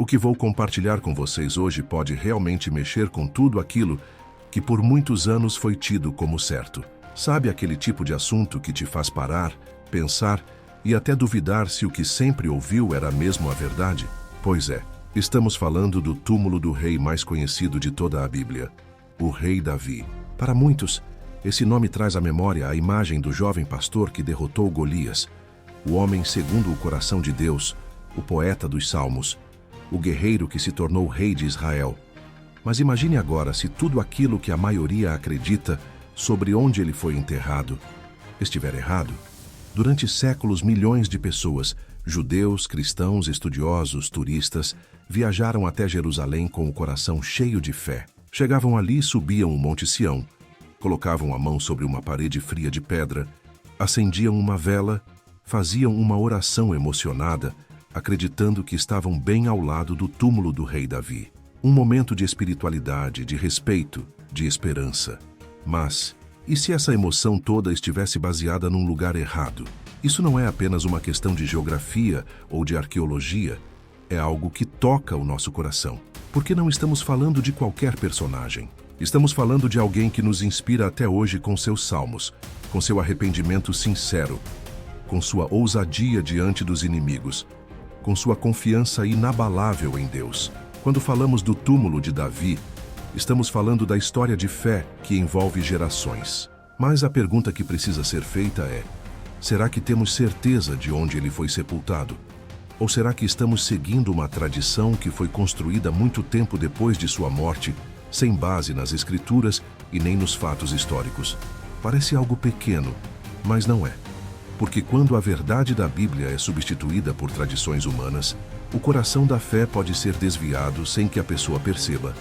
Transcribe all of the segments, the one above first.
que vou compartilhar com vocês hoje pode realmente mexer com tudo aquilo que por muitos anos foi tido como certo. Sabe aquele tipo de assunto que te faz parar, pensar e até duvidar se o que sempre ouviu era mesmo a verdade? Pois é, estamos falando do túmulo do rei mais conhecido de toda a Bíblia, o rei Davi. Para muitos, esse nome traz à memória a imagem do jovem pastor que derrotou Golias, o homem segundo o coração de Deus, o poeta dos Salmos, o guerreiro que se tornou rei de Israel. Mas imagine agora se tudo aquilo que a maioria acredita sobre onde ele foi enterrado estiver errado. Durante séculos, milhões de pessoas, judeus, cristãos, estudiosos, turistas, viajaram até Jerusalém com o coração cheio de fé. Chegavam ali e subiam o Monte Sião, colocavam a mão sobre uma parede fria de pedra, acendiam uma vela, faziam uma oração emocionada, acreditando que estavam bem ao lado do túmulo do rei Davi. Um momento de espiritualidade, de respeito, de esperança. Mas, e se essa emoção toda estivesse baseada num lugar errado? Isso não é apenas uma questão de geografia ou de arqueologia, é algo que toca o nosso coração. Porque não estamos falando de qualquer personagem. Estamos falando de alguém que nos inspira até hoje com seus salmos, com seu arrependimento sincero, com sua ousadia diante dos inimigos, com sua confiança inabalável em Deus. Quando falamos do túmulo de Davi, estamos falando da história de fé que envolve gerações. Mas a pergunta que precisa ser feita é: será que temos certeza de onde ele foi sepultado? Ou será que estamos seguindo uma tradição que foi construída muito tempo depois de sua morte, sem base nas Escrituras e nem nos fatos históricos? Parece algo pequeno, mas não é. Porque quando a verdade da Bíblia é substituída por tradições humanas, o coração da fé pode ser desviado sem que a pessoa perceba.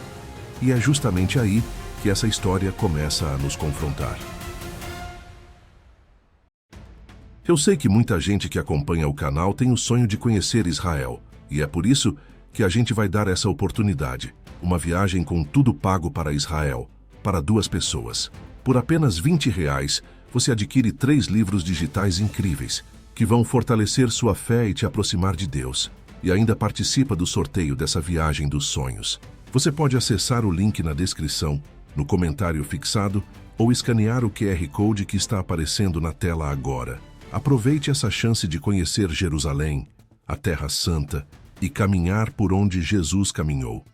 E é justamente aí que essa história começa a nos confrontar. Eu sei que muita gente que acompanha o canal tem o sonho de conhecer Israel, e é por isso que a gente vai dar essa oportunidade. Uma viagem com tudo pago para Israel, para 2 pessoas. Por apenas R$20, você adquire 3 livros digitais incríveis, que vão fortalecer sua fé e te aproximar de Deus. E ainda participa do sorteio dessa viagem dos sonhos. Você pode acessar o link na descrição, no comentário fixado, ou escanear o QR Code que está aparecendo na tela agora. Aproveite essa chance de conhecer Jerusalém, a Terra Santa, e caminhar por onde Jesus caminhou.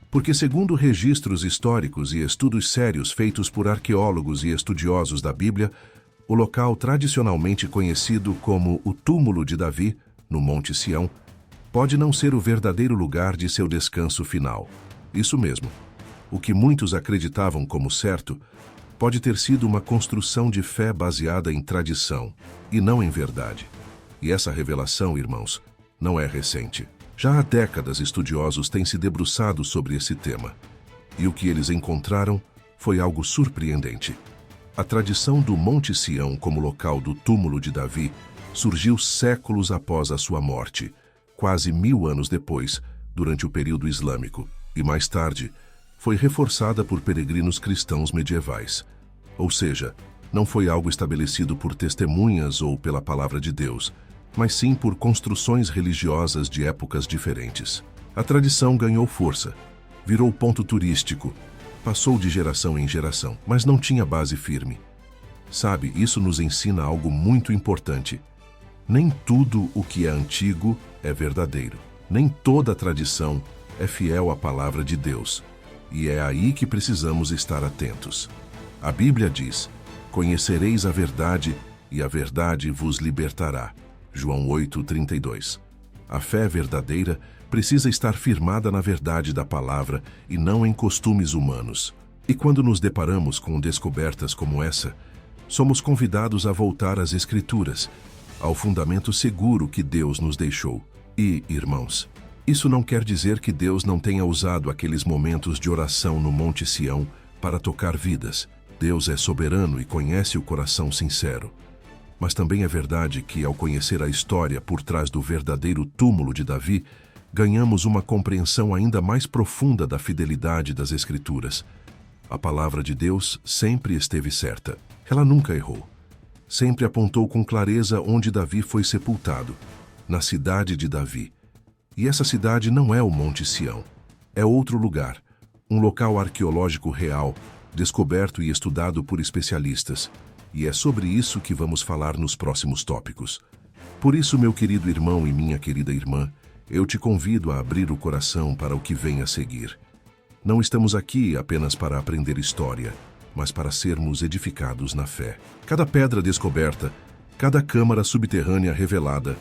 Porque, segundo registros históricos e estudos sérios feitos por arqueólogos e estudiosos da Bíblia, o local tradicionalmente conhecido como o túmulo de Davi, no Monte Sião, pode não ser o verdadeiro lugar de seu descanso final. Isso mesmo. O que muitos acreditavam como certo pode ter sido uma construção de fé baseada em tradição, e não em verdade. E essa revelação, irmãos, não é recente. Já há décadas, estudiosos têm se debruçado sobre esse tema, e o que eles encontraram foi algo surpreendente. A tradição do Monte Sião como local do túmulo de Davi surgiu séculos após a sua morte, quase 1000 anos depois, durante o período islâmico, e mais tarde foi reforçada por peregrinos cristãos medievais. Ou seja, não foi algo estabelecido por testemunhas ou pela palavra de Deus, mas sim por construções religiosas de épocas diferentes. A tradição ganhou força, virou ponto turístico, passou de geração em geração, mas não tinha base firme. Sabe, isso nos ensina algo muito importante. Nem tudo o que é antigo é verdadeiro. Nem toda tradição é fiel à palavra de Deus. E é aí que precisamos estar atentos. A Bíblia diz: "Conhecereis a verdade, e a verdade vos libertará." João 8:32. A fé verdadeira precisa estar firmada na verdade da palavra e não em costumes humanos. E quando nos deparamos com descobertas como essa, somos convidados a voltar às Escrituras, ao fundamento seguro que Deus nos deixou. E, irmãos, isso não quer dizer que Deus não tenha usado aqueles momentos de oração no Monte Sião para tocar vidas. Deus é soberano e conhece o coração sincero. Mas também é verdade que, ao conhecer a história por trás do verdadeiro túmulo de Davi, ganhamos uma compreensão ainda mais profunda da fidelidade das Escrituras. A palavra de Deus sempre esteve certa. Ela nunca errou. Sempre apontou com clareza onde Davi foi sepultado, na cidade de Davi. E essa cidade não é o Monte Sião. É outro lugar, um local arqueológico real, descoberto e estudado por especialistas. E é sobre isso que vamos falar nos próximos tópicos. Por isso, meu querido irmão e minha querida irmã, eu te convido a abrir o coração para o que vem a seguir. Não estamos aqui apenas para aprender história, mas para sermos edificados na fé. Cada pedra descoberta, cada câmara subterrânea revelada,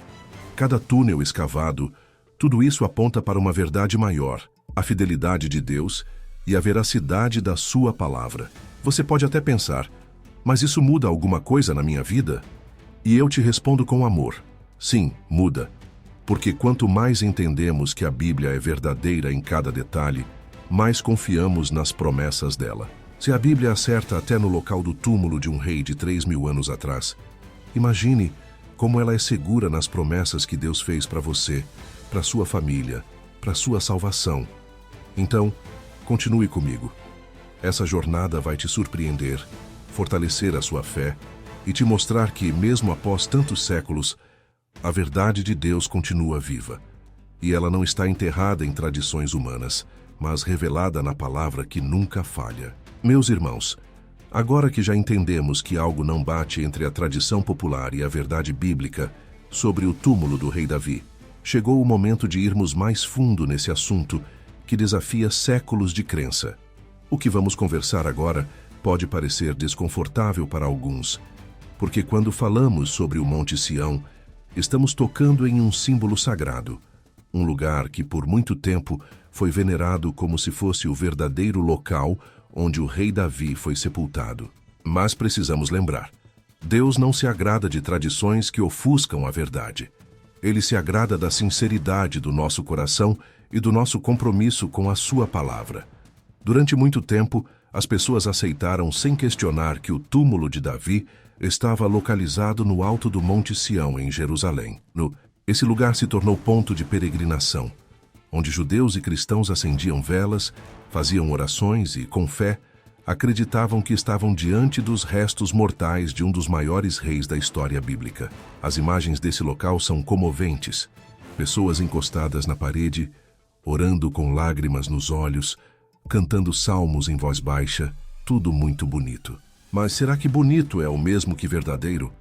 cada túnel escavado, tudo isso aponta para uma verdade maior, a fidelidade de Deus e a veracidade da sua palavra. Você pode até pensar, mas isso muda alguma coisa na minha vida? E eu te respondo com amor. Sim, muda. Porque quanto mais entendemos que a Bíblia é verdadeira em cada detalhe, mais confiamos nas promessas dela. Se a Bíblia acerta até no local do túmulo de um rei de 3.000 anos atrás, imagine como ela é segura nas promessas que Deus fez para você, para sua família, para sua salvação. Então, continue comigo. Essa jornada vai te surpreender, fortalecer a sua fé e te mostrar que, mesmo após tantos séculos, a verdade de Deus continua viva. E ela não está enterrada em tradições humanas, mas revelada na palavra que nunca falha. Meus irmãos, agora que já entendemos que algo não bate entre a tradição popular e a verdade bíblica sobre o túmulo do rei Davi, chegou o momento de irmos mais fundo nesse assunto que desafia séculos de crença. O que vamos conversar agora pode parecer desconfortável para alguns, porque quando falamos sobre o Monte Sião, estamos tocando em um símbolo sagrado, um lugar que por muito tempo foi venerado como se fosse o verdadeiro local onde o rei Davi foi sepultado. Mas precisamos lembrar, Deus não se agrada de tradições que ofuscam a verdade. Ele se agrada da sinceridade do nosso coração e do nosso compromisso com a sua palavra. Durante muito tempo, as pessoas aceitaram sem questionar que o túmulo de Davi estava localizado no alto do Monte Sião, em Jerusalém. Esse lugar se tornou ponto de peregrinação, onde judeus e cristãos acendiam velas, faziam orações e, com fé, acreditavam que estavam diante dos restos mortais de um dos maiores reis da história bíblica. As imagens desse local são comoventes. Pessoas encostadas na parede, orando com lágrimas nos olhos, cantando salmos em voz baixa, tudo muito bonito. Mas será que bonito é o mesmo que verdadeiro?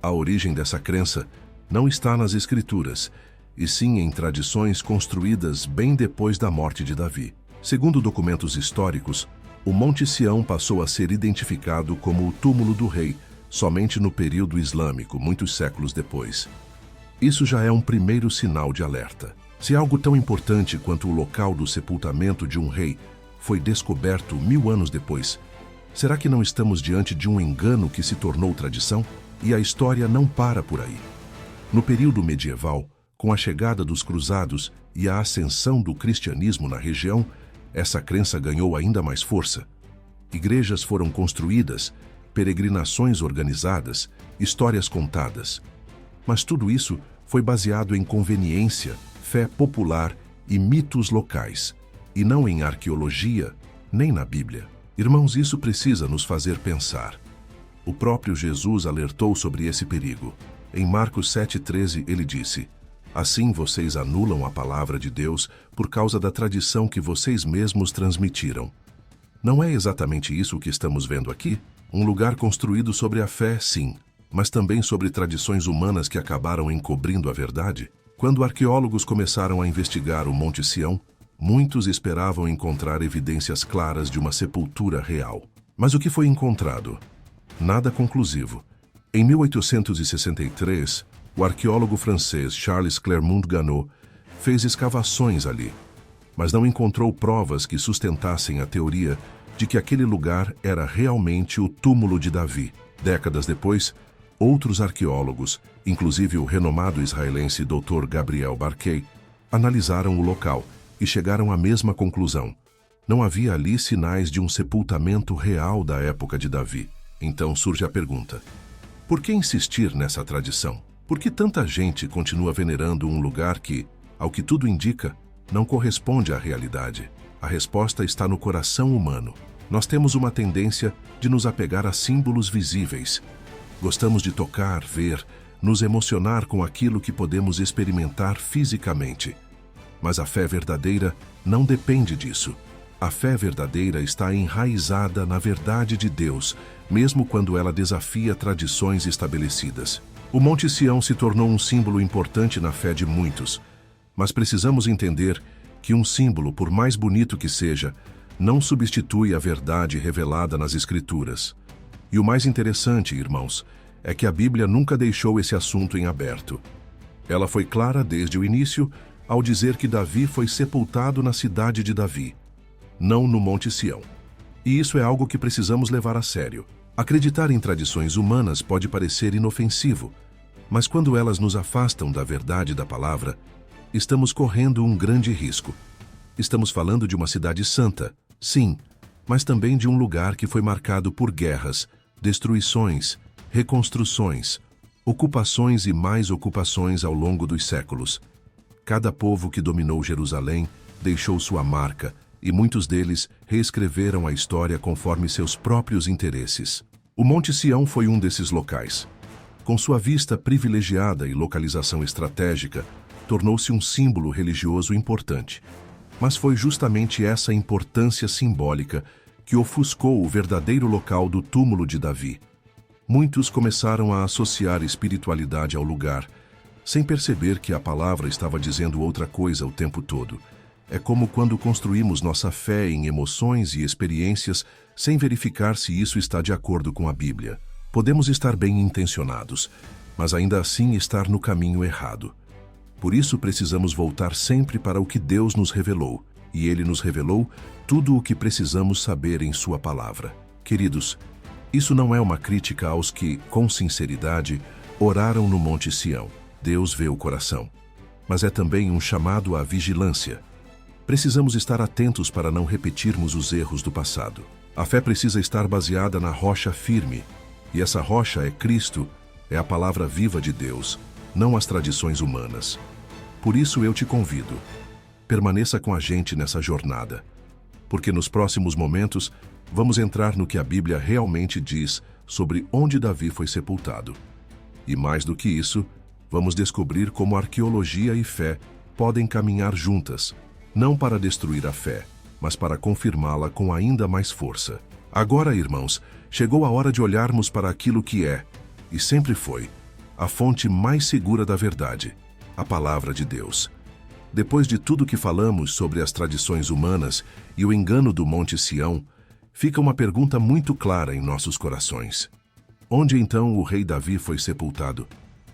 A origem dessa crença não está nas Escrituras, e sim em tradições construídas bem depois da morte de Davi. Segundo documentos históricos, o Monte Sião passou a ser identificado como o túmulo do rei somente no período islâmico, muitos séculos depois. Isso já é um primeiro sinal de alerta. Se algo tão importante quanto o local do sepultamento de um rei foi descoberto 1000 anos depois, será que não estamos diante de um engano que se tornou tradição? E a história não para por aí. No período medieval, com a chegada dos cruzados e a ascensão do cristianismo na região, essa crença ganhou ainda mais força. Igrejas foram construídas, peregrinações organizadas, histórias contadas. Mas tudo isso foi baseado em conveniência, fé popular e mitos locais, e não em arqueologia, nem na Bíblia. Irmãos, isso precisa nos fazer pensar. O próprio Jesus alertou sobre esse perigo. Em Marcos 7,13, ele disse: "Assim vocês anulam a palavra de Deus por causa da tradição que vocês mesmos transmitiram." Não é exatamente isso que estamos vendo aqui? Um lugar construído sobre a fé, sim, mas também sobre tradições humanas que acabaram encobrindo a verdade? Quando arqueólogos começaram a investigar o Monte Sião, muitos esperavam encontrar evidências claras de uma sepultura real. Mas o que foi encontrado? Nada conclusivo. Em 1863, o arqueólogo francês Charles Clermont-Ganneau fez escavações ali, mas não encontrou provas que sustentassem a teoria de que aquele lugar era realmente o túmulo de Davi. Décadas depois, outros arqueólogos, inclusive o renomado israelense Dr. Gabriel Barkay, analisaram o local e chegaram à mesma conclusão. Não havia ali sinais de um sepultamento real da época de Davi. Então surge a pergunta: por que insistir nessa tradição? Por que tanta gente continua venerando um lugar que, ao que tudo indica, não corresponde à realidade? A resposta está no coração humano. Nós temos uma tendência de nos apegar a símbolos visíveis. Gostamos de tocar, ver, nos emocionar com aquilo que podemos experimentar fisicamente. Mas a fé verdadeira não depende disso. A fé verdadeira está enraizada na verdade de Deus, mesmo quando ela desafia tradições estabelecidas. O Monte Sião se tornou um símbolo importante na fé de muitos, mas precisamos entender que um símbolo, por mais bonito que seja, não substitui a verdade revelada nas Escrituras. E o mais interessante, irmãos, é que a Bíblia nunca deixou esse assunto em aberto. Ela foi clara desde o início ao dizer que Davi foi sepultado na cidade de Davi, não no Monte Sião. E isso é algo que precisamos levar a sério. Acreditar em tradições humanas pode parecer inofensivo, mas quando elas nos afastam da verdade da palavra, estamos correndo um grande risco. Estamos falando de uma cidade santa, sim, mas também de um lugar que foi marcado por guerras, destruições, reconstruções, ocupações e mais ocupações ao longo dos séculos. Cada povo que dominou Jerusalém deixou sua marca, e muitos deles reescreveram a história conforme seus próprios interesses. O Monte Sião foi um desses locais. Com sua vista privilegiada e localização estratégica, tornou-se um símbolo religioso importante. Mas foi justamente essa importância simbólica que ofuscou o verdadeiro local do túmulo de Davi. Muitos começaram a associar espiritualidade ao lugar, sem perceber que a palavra estava dizendo outra coisa o tempo todo. É como quando construímos nossa fé em emoções e experiências sem verificar se isso está de acordo com a Bíblia. Podemos estar bem intencionados, mas ainda assim estar no caminho errado. Por isso precisamos voltar sempre para o que Deus nos revelou, e Ele nos revelou tudo o que precisamos saber em Sua palavra. Queridos, isso não é uma crítica aos que, com sinceridade, oraram no Monte Sião. Deus vê o coração. Mas é também um chamado à vigilância. Precisamos estar atentos para não repetirmos os erros do passado. A fé precisa estar baseada na rocha firme, e essa rocha é Cristo, é a palavra viva de Deus, não as tradições humanas. Por isso eu te convido, permaneça com a gente nessa jornada, porque nos próximos momentos vamos entrar no que a Bíblia realmente diz sobre onde Davi foi sepultado. E mais do que isso, vamos descobrir como arqueologia e fé podem caminhar juntas, não para destruir a fé, mas para confirmá-la com ainda mais força. Agora, irmãos, chegou a hora de olharmos para aquilo que é, e sempre foi, a fonte mais segura da verdade, a Palavra de Deus. Depois de tudo que falamos sobre as tradições humanas e o engano do Monte Sião, fica uma pergunta muito clara em nossos corações. Onde então o rei Davi foi sepultado?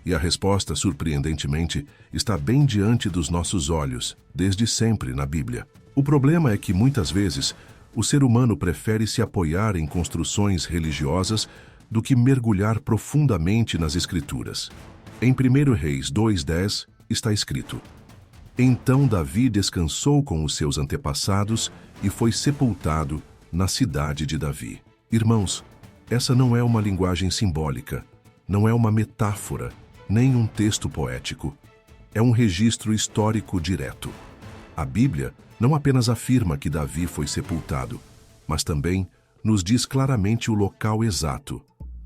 E a resposta, surpreendentemente, está bem diante dos nossos olhos, desde sempre na Bíblia. O problema é que, muitas vezes, o ser humano prefere se apoiar em construções religiosas do que mergulhar profundamente nas Escrituras. Em 1 Reis 2:10 está escrito: Então Davi descansou com os seus antepassados e foi sepultado na cidade de Davi. Irmãos, essa não é uma linguagem simbólica, não é uma metáfora, nem um texto poético. É um registro histórico direto. A Bíblia não apenas afirma que Davi foi sepultado, mas também nos diz claramente o local exato,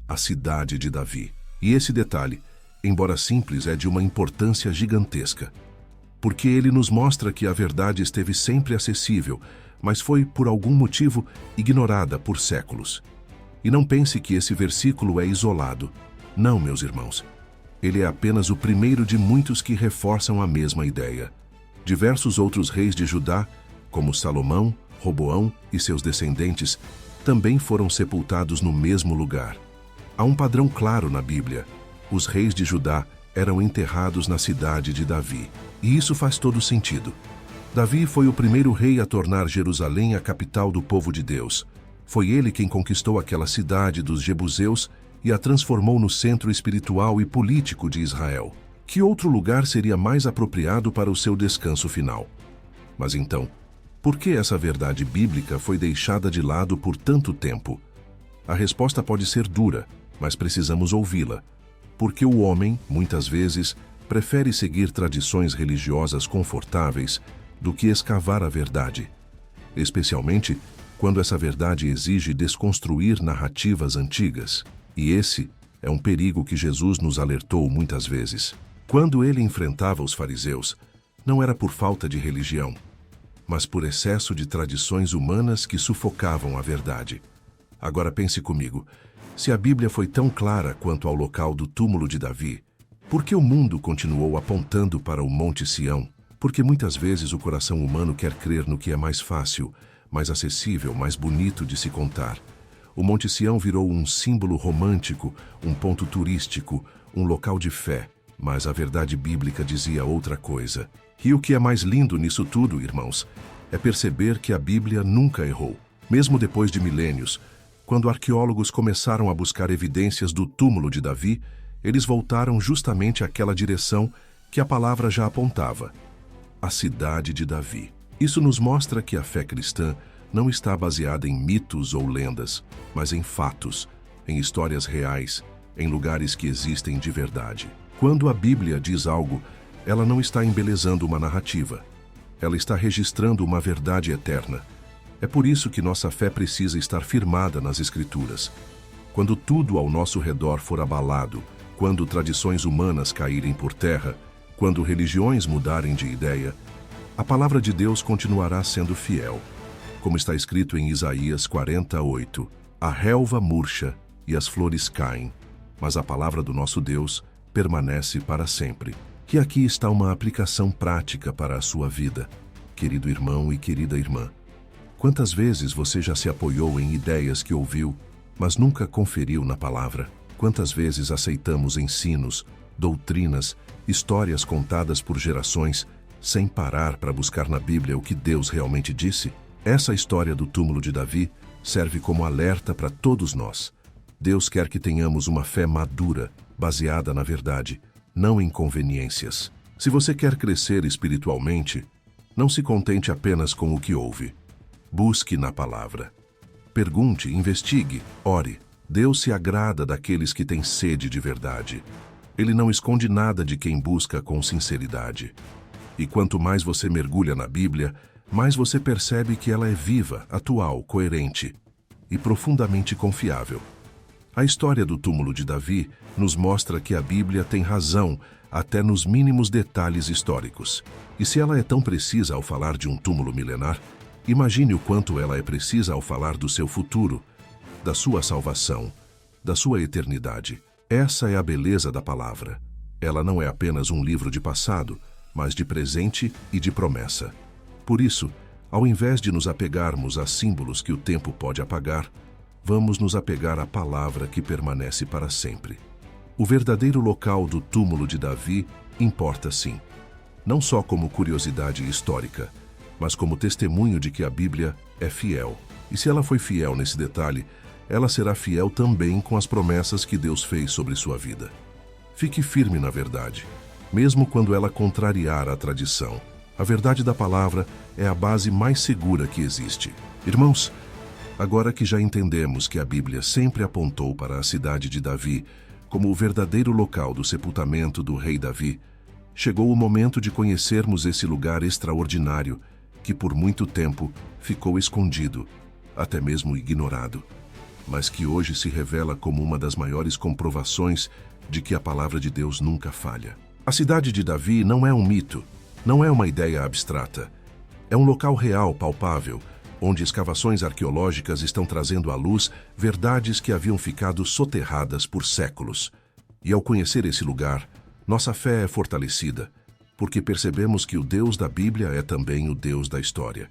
a cidade de Davi. E esse detalhe, embora simples, é de uma importância gigantesca, porque ele nos mostra que a verdade esteve sempre acessível, mas foi, por algum motivo, ignorada por séculos. E não pense que esse versículo é isolado. Não, meus irmãos. Ele é apenas o primeiro de muitos que reforçam a mesma ideia. Diversos outros reis de Judá, como Salomão, Roboão e seus descendentes, também foram sepultados no mesmo lugar. Há um padrão claro na Bíblia. Os reis de Judá eram enterrados na cidade de Davi. E isso faz todo sentido. Davi foi o primeiro rei a tornar Jerusalém a capital do povo de Deus. Foi ele quem conquistou aquela cidade dos jebuseus e a transformou no centro espiritual e político de Israel. Que outro lugar seria mais apropriado para o seu descanso final? Mas então, por que essa verdade bíblica foi deixada de lado por tanto tempo? A resposta pode ser dura, mas precisamos ouvi-la. Porque o homem, muitas vezes, prefere seguir tradições religiosas confortáveis do que escavar a verdade, especialmente quando essa verdade exige desconstruir narrativas antigas. E esse é um perigo que Jesus nos alertou muitas vezes. Quando ele enfrentava os fariseus, não era por falta de religião, mas por excesso de tradições humanas que sufocavam a verdade. Agora pense comigo, se a Bíblia foi tão clara quanto ao local do túmulo de Davi, por que o mundo continuou apontando para o Monte Sião? Porque muitas vezes o coração humano quer crer no que é mais fácil, mais acessível, mais bonito de se contar. O Monte Sião virou um símbolo romântico, um ponto turístico, um local de fé, mas a verdade bíblica dizia outra coisa. E o que é mais lindo nisso tudo, irmãos, é perceber que a Bíblia nunca errou. Mesmo depois de milênios, quando arqueólogos começaram a buscar evidências do túmulo de Davi, eles voltaram justamente àquela direção que a palavra já apontava: a cidade de Davi. Isso nos mostra que a fé cristã não está baseada em mitos ou lendas, mas em fatos, em histórias reais, em lugares que existem de verdade. Quando a Bíblia diz algo, ela não está embelezando uma narrativa. Ela está registrando uma verdade eterna. É por isso que nossa fé precisa estar firmada nas Escrituras. Quando tudo ao nosso redor for abalado, quando tradições humanas caírem por terra, quando religiões mudarem de ideia, a palavra de Deus continuará sendo fiel. Como está escrito em Isaías 48, a relva murcha e as flores caem, mas a palavra do nosso Deus permanece para sempre. E aqui está uma aplicação prática para a sua vida, querido irmão e querida irmã. Quantas vezes você já se apoiou em ideias que ouviu, mas nunca conferiu na palavra? Quantas vezes aceitamos ensinos, doutrinas, histórias contadas por gerações, sem parar para buscar na Bíblia o que Deus realmente disse? Essa história do túmulo de Davi serve como alerta para todos nós. Deus quer que tenhamos uma fé madura, baseada na verdade, não em conveniências. Se você quer crescer espiritualmente, não se contente apenas com o que ouve. Busque na palavra. Pergunte, investigue, ore. Deus se agrada daqueles que têm sede de verdade. Ele não esconde nada de quem busca com sinceridade. E quanto mais você mergulha na Bíblia, mais você percebe que ela é viva, atual, coerente e profundamente confiável. A história do túmulo de Davi nos mostra que a Bíblia tem razão até nos mínimos detalhes históricos. E se ela é tão precisa ao falar de um túmulo milenar, imagine o quanto ela é precisa ao falar do seu futuro, da sua salvação, da sua eternidade. Essa é a beleza da palavra. Ela não é apenas um livro de passado, mas de presente e de promessa. Por isso, ao invés de nos apegarmos a símbolos que o tempo pode apagar, vamos nos apegar à palavra que permanece para sempre. O verdadeiro local do túmulo de Davi importa sim, não só como curiosidade histórica, mas como testemunho de que a Bíblia é fiel. E se ela foi fiel nesse detalhe, ela será fiel também com as promessas que Deus fez sobre sua vida. Fique firme na verdade, mesmo quando ela contrariar a tradição. A verdade da palavra é a base mais segura que existe. Irmãos, agora que já entendemos que a Bíblia sempre apontou para a cidade de Davi como o verdadeiro local do sepultamento do rei Davi, chegou o momento de conhecermos esse lugar extraordinário que por muito tempo ficou escondido, até mesmo ignorado, mas que hoje se revela como uma das maiores comprovações de que a palavra de Deus nunca falha. A cidade de Davi não é um mito, não é uma ideia abstrata. É um local real, palpável, onde escavações arqueológicas estão trazendo à luz verdades que haviam ficado soterradas por séculos. E ao conhecer esse lugar, nossa fé é fortalecida, porque percebemos que o Deus da Bíblia é também o Deus da história.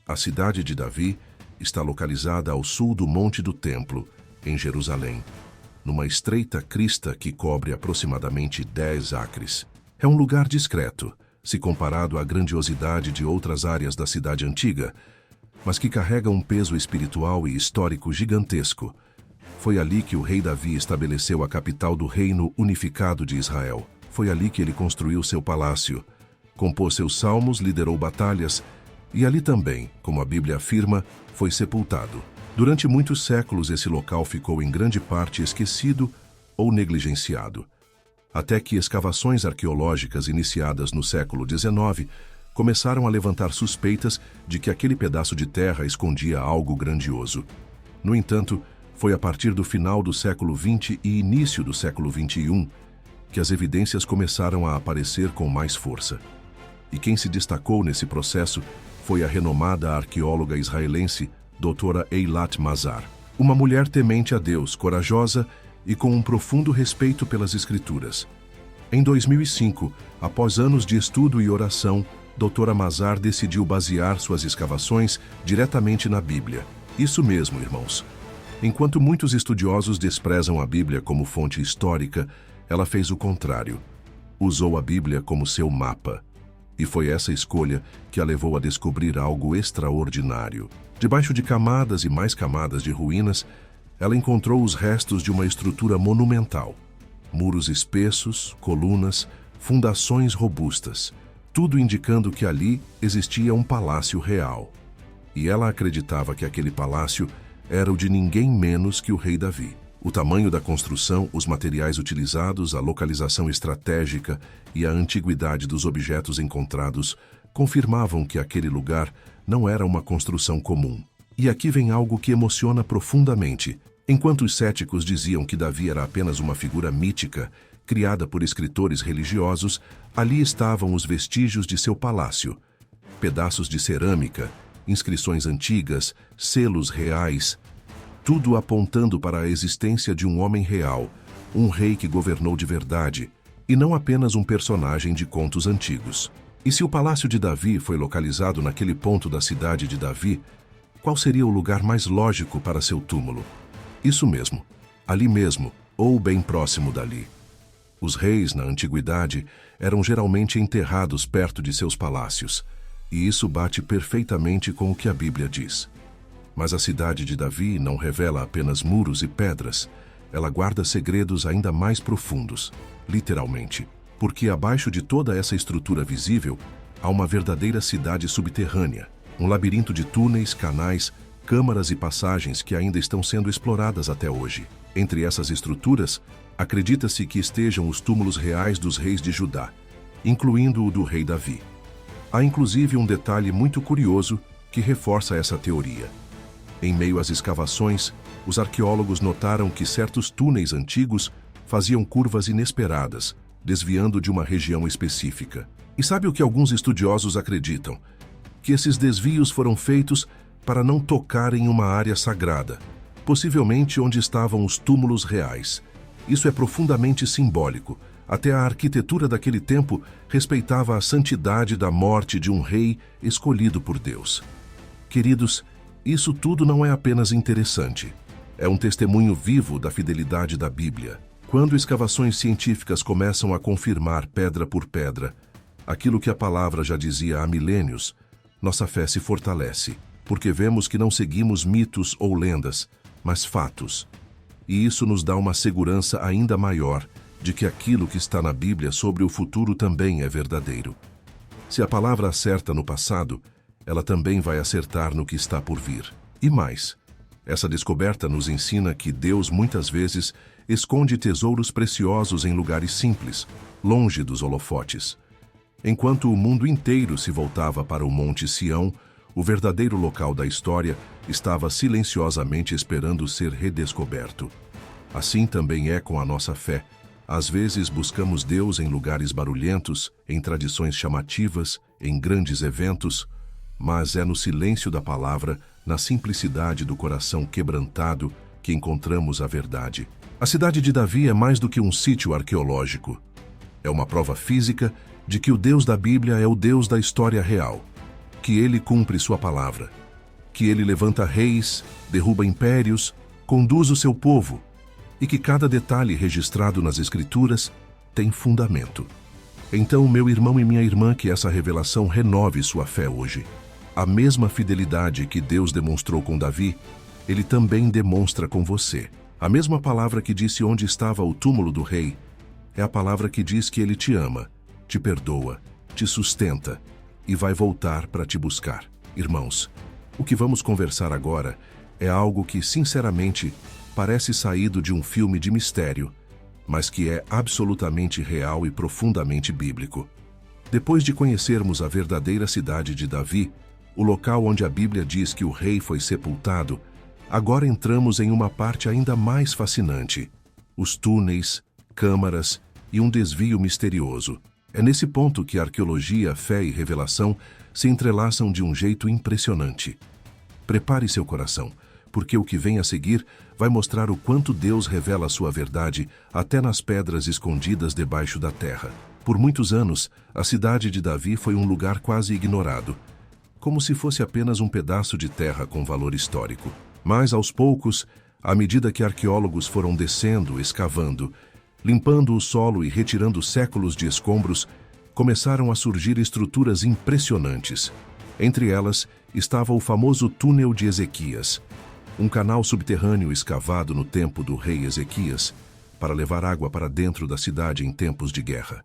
A cidade de Davi está localizada ao sul do Monte do Templo, em Jerusalém, numa estreita crista que cobre aproximadamente 10 acres. É um lugar discreto, se comparado à grandiosidade de outras áreas da cidade antiga, mas que carrega um peso espiritual e histórico gigantesco. Foi ali que o rei Davi estabeleceu a capital do reino unificado de Israel. Foi ali que ele construiu seu palácio, compôs seus salmos, liderou batalhas, e ali também, como a Bíblia afirma, foi sepultado. Durante muitos séculos esse local ficou em grande parte esquecido ou negligenciado, até que escavações arqueológicas iniciadas no século XIX começaram a levantar suspeitas de que aquele pedaço de terra escondia algo grandioso. No entanto, foi a partir do final do século XX e início do século XXI que as evidências começaram a aparecer com mais força. E quem se destacou nesse processo foi a renomada arqueóloga israelense Dra. Eilat Mazar, uma mulher temente a Deus, corajosa e com um profundo respeito pelas Escrituras. Em 2005, após anos de estudo e oração, Dra. Mazar decidiu basear suas escavações diretamente na Bíblia. Isso mesmo, irmãos. Enquanto muitos estudiosos desprezam a Bíblia como fonte histórica, ela fez o contrário. Usou a Bíblia como seu mapa. E foi essa escolha que a levou a descobrir algo extraordinário. Debaixo de camadas e mais camadas de ruínas, ela encontrou os restos de uma estrutura monumental. Muros espessos, colunas, fundações robustas, tudo indicando que ali existia um palácio real. E ela acreditava que aquele palácio era o de ninguém menos que o rei Davi. O tamanho da construção, os materiais utilizados, a localização estratégica e a antiguidade dos objetos encontrados confirmavam que aquele lugar não era uma construção comum. E aqui vem algo que emociona profundamente. Enquanto os céticos diziam que Davi era apenas uma figura mítica, criada por escritores religiosos, ali estavam os vestígios de seu palácio. Pedaços de cerâmica, inscrições antigas, selos reais, tudo apontando para a existência de um homem real, um rei que governou de verdade, e não apenas um personagem de contos antigos. E se o palácio de Davi foi localizado naquele ponto da cidade de Davi, qual seria o lugar mais lógico para seu túmulo? Isso mesmo, ali mesmo, ou bem próximo dali. Os reis, na antiguidade, eram geralmente enterrados perto de seus palácios, e isso bate perfeitamente com o que a Bíblia diz. Mas a cidade de Davi não revela apenas muros e pedras, ela guarda segredos ainda mais profundos, literalmente, porque abaixo de toda essa estrutura visível, há uma verdadeira cidade subterrânea, um labirinto de túneis, canais, câmaras e passagens que ainda estão sendo exploradas até hoje. Entre essas estruturas, acredita-se que estejam os túmulos reais dos reis de Judá, incluindo o do rei Davi. Há inclusive um detalhe muito curioso que reforça essa teoria. Em meio às escavações, os arqueólogos notaram que certos túneis antigos faziam curvas inesperadas, desviando de uma região específica. E sabe o que alguns estudiosos acreditam? Que esses desvios foram feitos para não tocar em uma área sagrada, possivelmente onde estavam os túmulos reais. Isso é profundamente simbólico. Até a arquitetura daquele tempo respeitava a santidade da morte de um rei escolhido por Deus. Queridos, isso tudo não é apenas interessante. É um testemunho vivo da fidelidade da Bíblia. Quando escavações científicas começam a confirmar pedra por pedra aquilo que a palavra já dizia há milênios, nossa fé se fortalece, porque vemos que não seguimos mitos ou lendas, mas fatos. E isso nos dá uma segurança ainda maior de que aquilo que está na Bíblia sobre o futuro também é verdadeiro. Se a palavra acerta no passado, ela também vai acertar no que está por vir. E mais, essa descoberta nos ensina que Deus muitas vezes esconde tesouros preciosos em lugares simples, longe dos holofotes. Enquanto o mundo inteiro se voltava para o Monte Sião, o verdadeiro local da história estava silenciosamente esperando ser redescoberto. Assim também é com a nossa fé. Às vezes buscamos Deus em lugares barulhentos, em tradições chamativas, em grandes eventos, mas é no silêncio da palavra, na simplicidade do coração quebrantado, que encontramos a verdade. A cidade de Davi é mais do que um sítio arqueológico. É uma prova física de que o Deus da Bíblia é o Deus da história real, que ele cumpre sua palavra, que ele levanta reis, derruba impérios, conduz o seu povo, e que cada detalhe registrado nas Escrituras tem fundamento. Então, meu irmão e minha irmã, que essa revelação renove sua fé hoje. A mesma fidelidade que Deus demonstrou com Davi, ele também demonstra com você. A mesma palavra que disse onde estava o túmulo do rei, é a palavra que diz que ele te ama, te perdoa, te sustenta e vai voltar para te buscar. Irmãos, o que vamos conversar agora é algo que, sinceramente, parece saído de um filme de mistério, mas que é absolutamente real e profundamente bíblico. Depois de conhecermos a verdadeira cidade de Davi, o local onde a Bíblia diz que o rei foi sepultado, agora entramos em uma parte ainda mais fascinante: os túneis, câmaras e um desvio misterioso. É nesse ponto que a arqueologia, fé e revelação se entrelaçam de um jeito impressionante. Prepare seu coração, porque o que vem a seguir vai mostrar o quanto Deus revela sua verdade até nas pedras escondidas debaixo da terra. Por muitos anos, a cidade de Davi foi um lugar quase ignorado, como se fosse apenas um pedaço de terra com valor histórico. Mas, aos poucos, à medida que arqueólogos foram descendo, escavando, limpando o solo e retirando séculos de escombros, começaram a surgir estruturas impressionantes. Entre elas estava o famoso túnel de Ezequias, um canal subterrâneo escavado no tempo do rei Ezequias para levar água para dentro da cidade em tempos de guerra.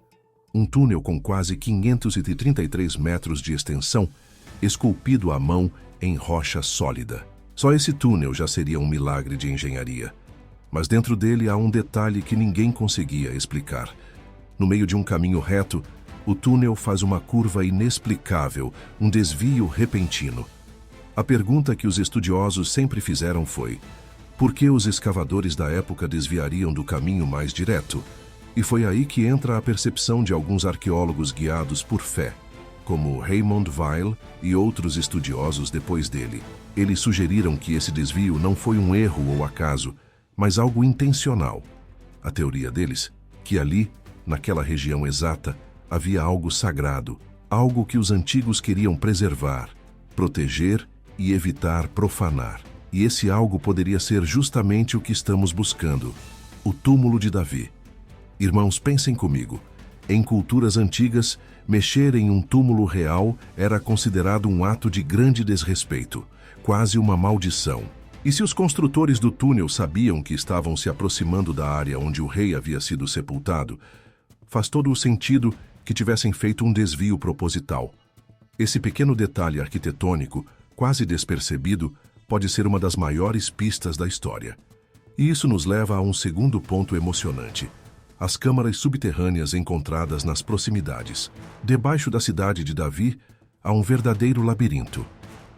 Um túnel com quase 533 metros de extensão, esculpido à mão em rocha sólida. Só esse túnel já seria um milagre de engenharia. Mas dentro dele há um detalhe que ninguém conseguia explicar. No meio de um caminho reto, o túnel faz uma curva inexplicável, um desvio repentino. A pergunta que os estudiosos sempre fizeram foi: por que os escavadores da época desviariam do caminho mais direto? E foi aí que entra a percepção de alguns arqueólogos guiados por fé, como Raymond Weil e outros estudiosos depois dele. Eles sugeriram que esse desvio não foi um erro ou acaso, mas algo intencional. A teoria deles, que ali, naquela região exata, havia algo sagrado, algo que os antigos queriam preservar, proteger e evitar profanar. E esse algo poderia ser justamente o que estamos buscando: o túmulo de Davi. Irmãos, pensem comigo. Em culturas antigas, mexer em um túmulo real era considerado um ato de grande desrespeito, quase uma maldição. E se os construtores do túnel sabiam que estavam se aproximando da área onde o rei havia sido sepultado, faz todo o sentido que tivessem feito um desvio proposital. Esse pequeno detalhe arquitetônico, quase despercebido, pode ser uma das maiores pistas da história. E isso nos leva a um segundo ponto emocionante: as câmaras subterrâneas encontradas nas proximidades. Debaixo da cidade de Davi, há um verdadeiro labirinto.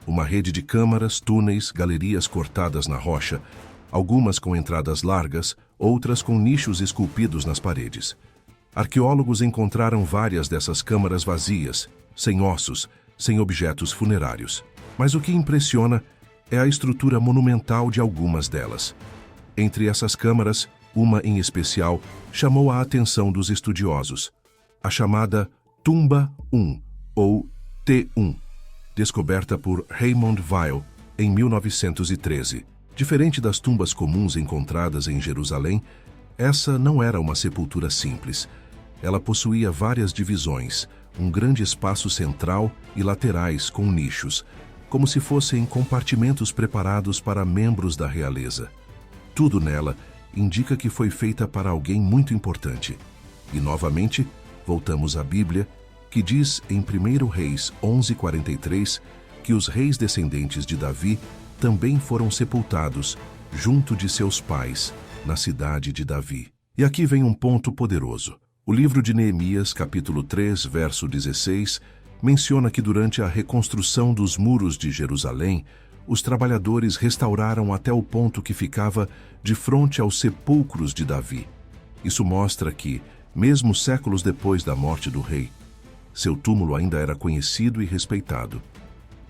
Uma rede de câmaras, túneis, galerias cortadas na rocha, algumas com entradas largas, outras com nichos esculpidos nas paredes. Arqueólogos encontraram várias dessas câmaras vazias, sem ossos, sem objetos funerários. Mas o que impressiona é a estrutura monumental de algumas delas. Entre essas câmaras, uma em especial chamou a atenção dos estudiosos: a chamada Tumba 1, ou T1, descoberta por Raymond Weil em 1913. Diferente das tumbas comuns encontradas em Jerusalém, essa não era uma sepultura simples. Ela possuía várias divisões, um grande espaço central e laterais com nichos, como se fossem compartimentos preparados para membros da realeza. Tudo nela indica que foi feita para alguém muito importante. E, novamente, voltamos à Bíblia, que diz em 1 Reis 11:43 que os reis descendentes de Davi também foram sepultados junto de seus pais, na cidade de Davi. E aqui vem um ponto poderoso. O livro de Neemias, capítulo 3, verso 16, menciona que durante a reconstrução dos muros de Jerusalém, os trabalhadores restauraram até o ponto que ficava de frente aos sepulcros de Davi. Isso mostra que, mesmo séculos depois da morte do rei, seu túmulo ainda era conhecido e respeitado.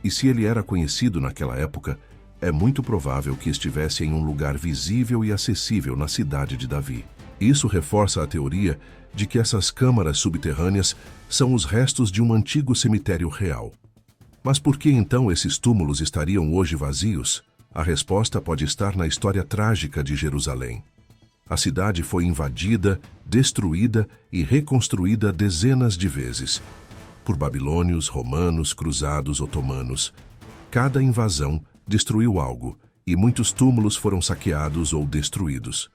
E se ele era conhecido naquela época, é muito provável que estivesse em um lugar visível e acessível na cidade de Davi. Isso reforça a teoria de que essas câmaras subterrâneas são os restos de um antigo cemitério real. Mas por que então esses túmulos estariam hoje vazios? A resposta pode estar na história trágica de Jerusalém. A cidade foi invadida, destruída e reconstruída dezenas de vezes, por babilônios, romanos, cruzados, otomanos. Cada invasão destruiu algo, e muitos túmulos foram saqueados ou destruídos.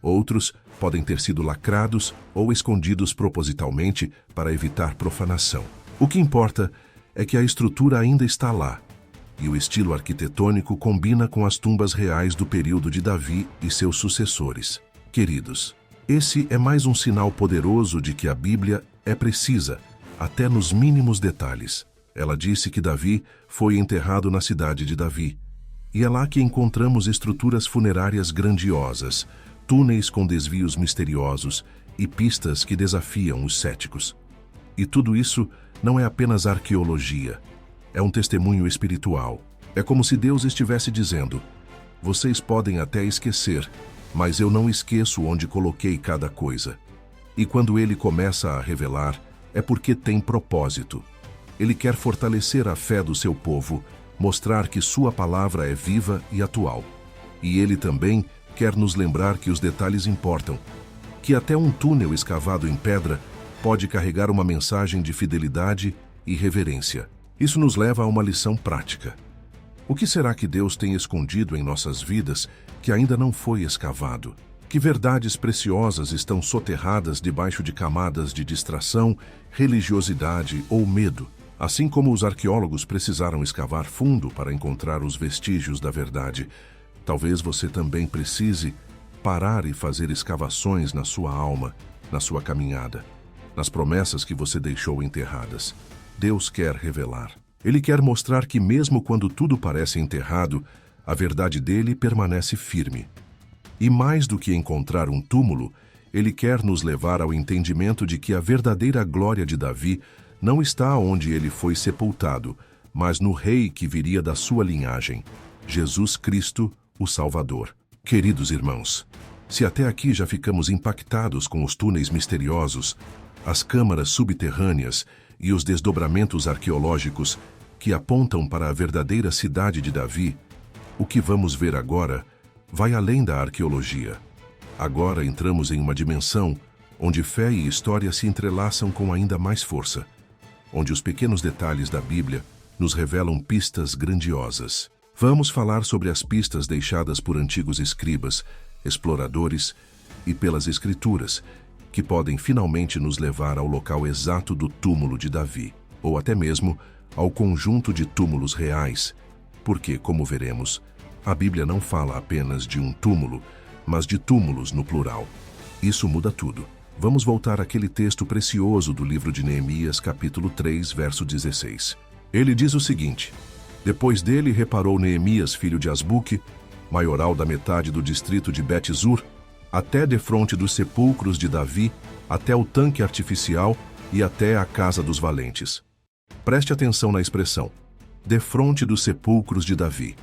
Outros podem ter sido lacrados ou escondidos propositalmente para evitar profanação. O que importa é que a estrutura ainda está lá, e o estilo arquitetônico combina com as tumbas reais do período de Davi e seus sucessores. Queridos, esse é mais um sinal poderoso de que a Bíblia é precisa, até nos mínimos detalhes. Ela disse que Davi foi enterrado na cidade de Davi, e é lá que encontramos estruturas funerárias grandiosas, túneis com desvios misteriosos e pistas que desafiam os céticos. E tudo isso não é apenas arqueologia, é um testemunho espiritual. É como se Deus estivesse dizendo: vocês podem até esquecer, mas eu não esqueço onde coloquei cada coisa. E quando ele começa a revelar, é porque tem propósito. Ele quer fortalecer a fé do seu povo, mostrar que sua palavra é viva e atual. E ele também quer nos lembrar que os detalhes importam, que até um túnel escavado em pedra pode carregar uma mensagem de fidelidade e reverência. Isso nos leva a uma lição prática. O que será que Deus tem escondido em nossas vidas que ainda não foi escavado? Que verdades preciosas estão soterradas debaixo de camadas de distração, religiosidade ou medo? Assim como os arqueólogos precisaram escavar fundo para encontrar os vestígios da verdade, talvez você também precise parar e fazer escavações na sua alma, na sua caminhada, nas promessas que você deixou enterradas. Deus quer revelar. Ele quer mostrar que mesmo quando tudo parece enterrado, a verdade dele permanece firme. E mais do que encontrar um túmulo, ele quer nos levar ao entendimento de que a verdadeira glória de Davi não está onde ele foi sepultado, mas no rei que viria da sua linhagem, Jesus Cristo, o Salvador. Queridos irmãos, se até aqui já ficamos impactados com os túneis misteriosos, as câmaras subterrâneas e os desdobramentos arqueológicos que apontam para a verdadeira cidade de Davi, o que vamos ver agora vai além da arqueologia. Agora entramos em uma dimensão onde fé e história se entrelaçam com ainda mais força, onde os pequenos detalhes da Bíblia nos revelam pistas grandiosas. Vamos falar sobre as pistas deixadas por antigos escribas, exploradores e pelas Escrituras, que podem finalmente nos levar ao local exato do túmulo de Davi, ou até mesmo ao conjunto de túmulos reais, porque, como veremos, a Bíblia não fala apenas de um túmulo, mas de túmulos no plural. Isso muda tudo. Vamos voltar àquele texto precioso do livro de Neemias, capítulo 3, verso 16. Ele diz o seguinte: depois dele reparou Neemias, filho de Asbuque, maioral da metade do distrito de Bet-Zur, até defronte dos sepulcros de Davi, até o tanque artificial e até a casa dos valentes. Preste atenção na expressão, defronte dos sepulcros de Davi.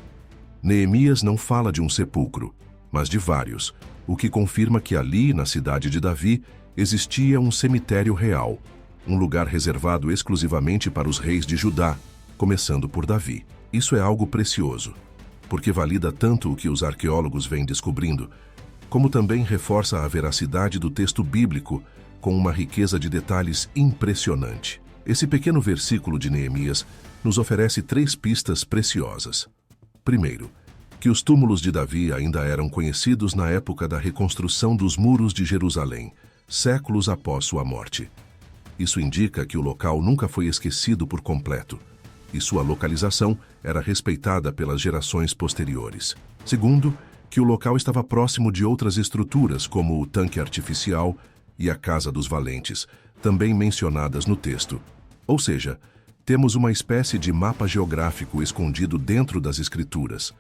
Neemias não fala de um sepulcro, mas de vários, o que confirma que ali, na cidade de Davi, existia um cemitério real, um lugar reservado exclusivamente para os reis de Judá, começando por Davi. Isso é algo precioso, porque valida tanto o que os arqueólogos vêm descobrindo, como também reforça a veracidade do texto bíblico com uma riqueza de detalhes impressionante. Esse pequeno versículo de Neemias nos oferece 3 pistas preciosas. Primeiro, que os túmulos de Davi ainda eram conhecidos na época da reconstrução dos muros de Jerusalém, séculos após sua morte. Isso indica que o local nunca foi esquecido por completo, e sua localização era respeitada pelas gerações posteriores. Segundo, que o local estava próximo de outras estruturas, como o tanque artificial e a Casa dos Valentes, também mencionadas no texto. Ou seja, temos uma espécie de mapa geográfico escondido dentro das Escrituras.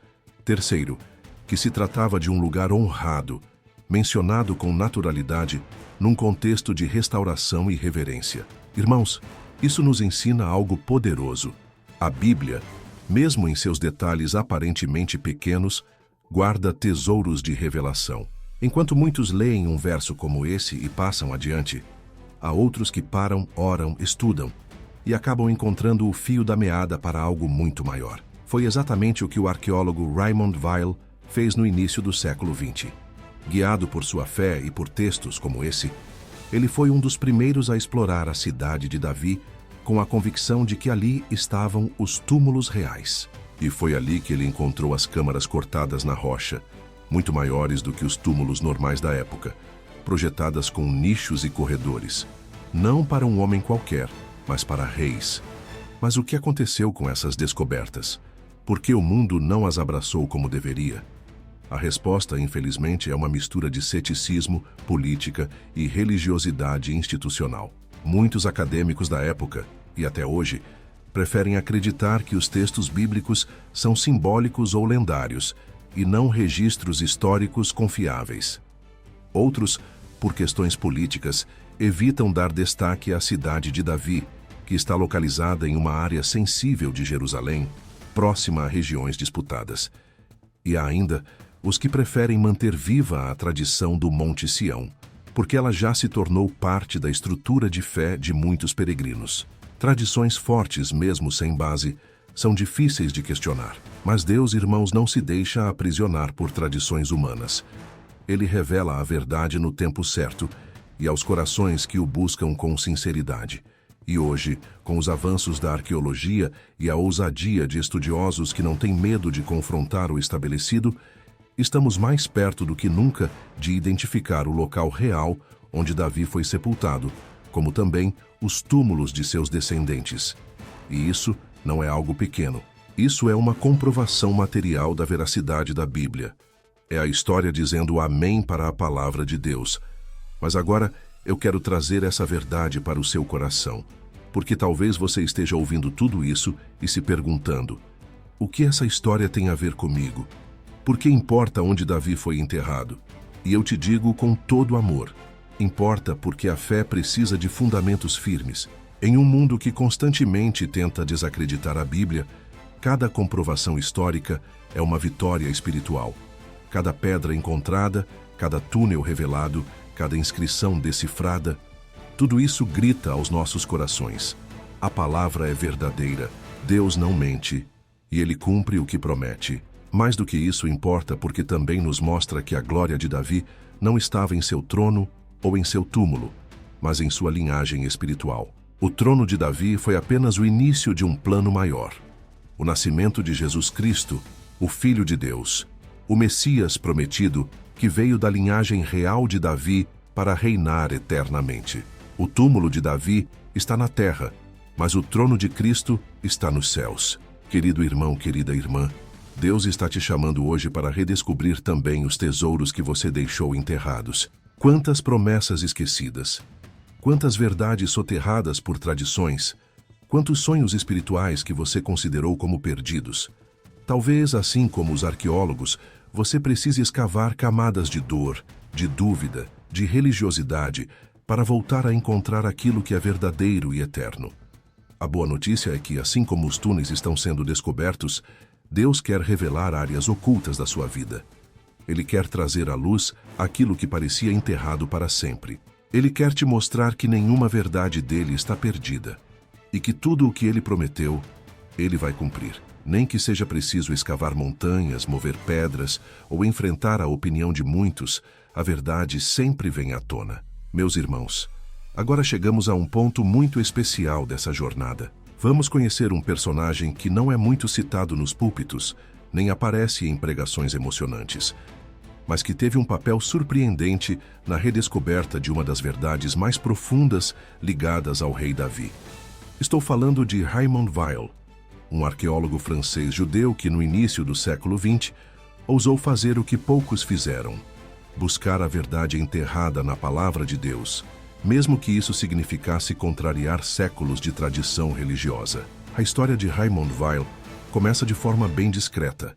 Terceiro, que se tratava de um lugar honrado, mencionado com naturalidade, num contexto de restauração e reverência. Irmãos, isso nos ensina algo poderoso. A Bíblia, mesmo em seus detalhes aparentemente pequenos, guarda tesouros de revelação. Enquanto muitos leem um verso como esse e passam adiante, há outros que param, oram, estudam e acabam encontrando o fio da meada para algo muito maior. Foi exatamente o que o arqueólogo Raymond Weil fez no início do século XX. Guiado por sua fé e por textos como esse, ele foi um dos primeiros a explorar a cidade de Davi com a convicção de que ali estavam os túmulos reais. E foi ali que ele encontrou as câmaras cortadas na rocha, muito maiores do que os túmulos normais da época, projetadas com nichos e corredores, não para um homem qualquer, mas para reis. Mas o que aconteceu com essas descobertas? Por que o mundo não as abraçou como deveria? A resposta, infelizmente, é uma mistura de ceticismo, política e religiosidade institucional. Muitos acadêmicos da época, e até hoje, preferem acreditar que os textos bíblicos são simbólicos ou lendários, e não registros históricos confiáveis. Outros, por questões políticas, evitam dar destaque à cidade de Davi, que está localizada em uma área sensível de Jerusalém, próxima a regiões disputadas. E há ainda os que preferem manter viva a tradição do Monte Sião, porque ela já se tornou parte da estrutura de fé de muitos peregrinos. Tradições fortes, mesmo sem base, são difíceis de questionar. Mas Deus, irmãos, não se deixa aprisionar por tradições humanas. Ele revela a verdade no tempo certo e aos corações que o buscam com sinceridade. E hoje, com os avanços da arqueologia e a ousadia de estudiosos que não têm medo de confrontar o estabelecido, estamos mais perto do que nunca de identificar o local real onde Davi foi sepultado, como também os túmulos de seus descendentes. E isso não é algo pequeno. Isso é uma comprovação material da veracidade da Bíblia. É a história dizendo amém para a palavra de Deus. Mas agora eu quero trazer essa verdade para o seu coração, porque talvez você esteja ouvindo tudo isso e se perguntando: o que essa história tem a ver comigo? Por que importa onde Davi foi enterrado? E eu te digo com todo amor: importa porque a fé precisa de fundamentos firmes. Em um mundo que constantemente tenta desacreditar a Bíblia, cada comprovação histórica é uma vitória espiritual. Cada pedra encontrada, cada túnel revelado, cada inscrição decifrada, tudo isso grita aos nossos corações: a palavra é verdadeira, Deus não mente, e Ele cumpre o que promete. Mais do que isso, importa porque também nos mostra que a glória de Davi não estava em seu trono ou em seu túmulo, mas em sua linhagem espiritual. O trono de Davi foi apenas o início de um plano maior: o nascimento de Jesus Cristo, o Filho de Deus, o Messias prometido, que veio da linhagem real de Davi para reinar eternamente. O túmulo de Davi está na terra, mas o trono de Cristo está nos céus. Querido irmão, querida irmã, Deus está te chamando hoje para redescobrir também os tesouros que você deixou enterrados. Quantas promessas esquecidas! Quantas verdades soterradas por tradições! Quantos sonhos espirituais que você considerou como perdidos! Talvez, assim como os arqueólogos, você precise escavar camadas de dor, de dúvida, de religiosidade, para voltar a encontrar aquilo que é verdadeiro e eterno. A boa notícia é que, assim como os túneis estão sendo descobertos, Deus quer revelar áreas ocultas da sua vida. Ele quer trazer à luz aquilo que parecia enterrado para sempre. Ele quer te mostrar que nenhuma verdade dele está perdida e que tudo o que ele prometeu, ele vai cumprir. Nem que seja preciso escavar montanhas, mover pedras ou enfrentar a opinião de muitos, a verdade sempre vem à tona. Meus irmãos, agora chegamos a um ponto muito especial dessa jornada. Vamos conhecer um personagem que não é muito citado nos púlpitos, nem aparece em pregações emocionantes, mas que teve um papel surpreendente na redescoberta de uma das verdades mais profundas ligadas ao rei Davi. Estou falando de Raymond Weil, um arqueólogo francês judeu que, no início do século XX, ousou fazer o que poucos fizeram: buscar a verdade enterrada na palavra de Deus, mesmo que isso significasse contrariar séculos de tradição religiosa. A história de Raymond Weil começa de forma bem discreta.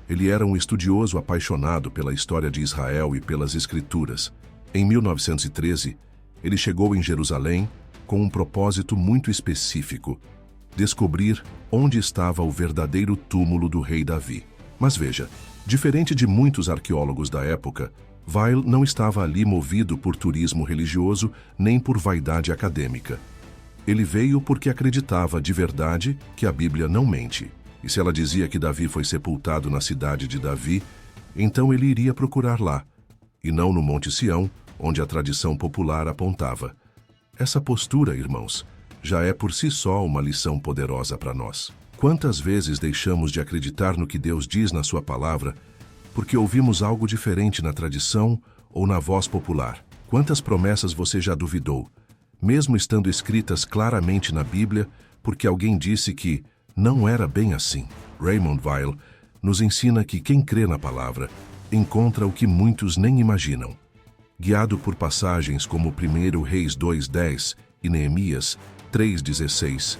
Ele era um estudioso apaixonado pela história de Israel e pelas Escrituras. Em 1913, ele chegou em Jerusalém com um propósito muito específico: descobrir onde estava o verdadeiro túmulo do rei Davi. Mas veja, diferente de muitos arqueólogos da época, Weil não estava ali movido por turismo religioso nem por vaidade acadêmica. Ele veio porque acreditava de verdade que a Bíblia não mente. E se ela dizia que Davi foi sepultado na cidade de Davi, então ele iria procurar lá, e não no Monte Sião, onde a tradição popular apontava. Essa postura, irmãos, já é por si só uma lição poderosa para nós. Quantas vezes deixamos de acreditar no que Deus diz na sua palavra porque ouvimos algo diferente na tradição ou na voz popular? Quantas promessas você já duvidou, mesmo estando escritas claramente na Bíblia, porque alguém disse que não era bem assim? Raymond Weil nos ensina que quem crê na palavra encontra o que muitos nem imaginam. Guiado por passagens como 1 Reis 2:10 e Neemias 3:16,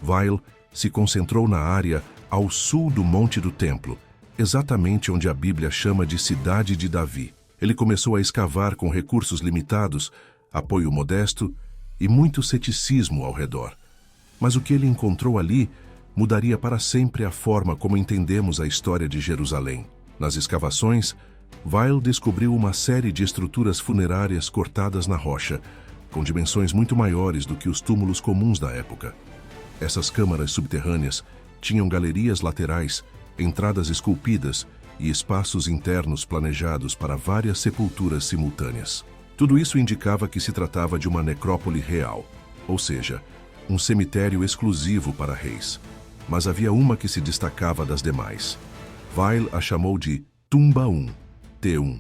Weil se concentrou na área ao sul do Monte do Templo, exatamente onde a Bíblia chama de Cidade de Davi. Ele começou a escavar com recursos limitados, apoio modesto e muito ceticismo ao redor. Mas o que ele encontrou ali mudaria para sempre a forma como entendemos a história de Jerusalém. Nas escavações, Weil descobriu uma série de estruturas funerárias cortadas na rocha, com dimensões muito maiores do que os túmulos comuns da época. Essas câmaras subterrâneas tinham galerias laterais, entradas esculpidas e espaços internos planejados para várias sepulturas simultâneas. Tudo isso indicava que se tratava de uma necrópole real, ou seja, um cemitério exclusivo para reis. Mas havia uma que se destacava das demais. Weil a chamou de Tumba 1, T1.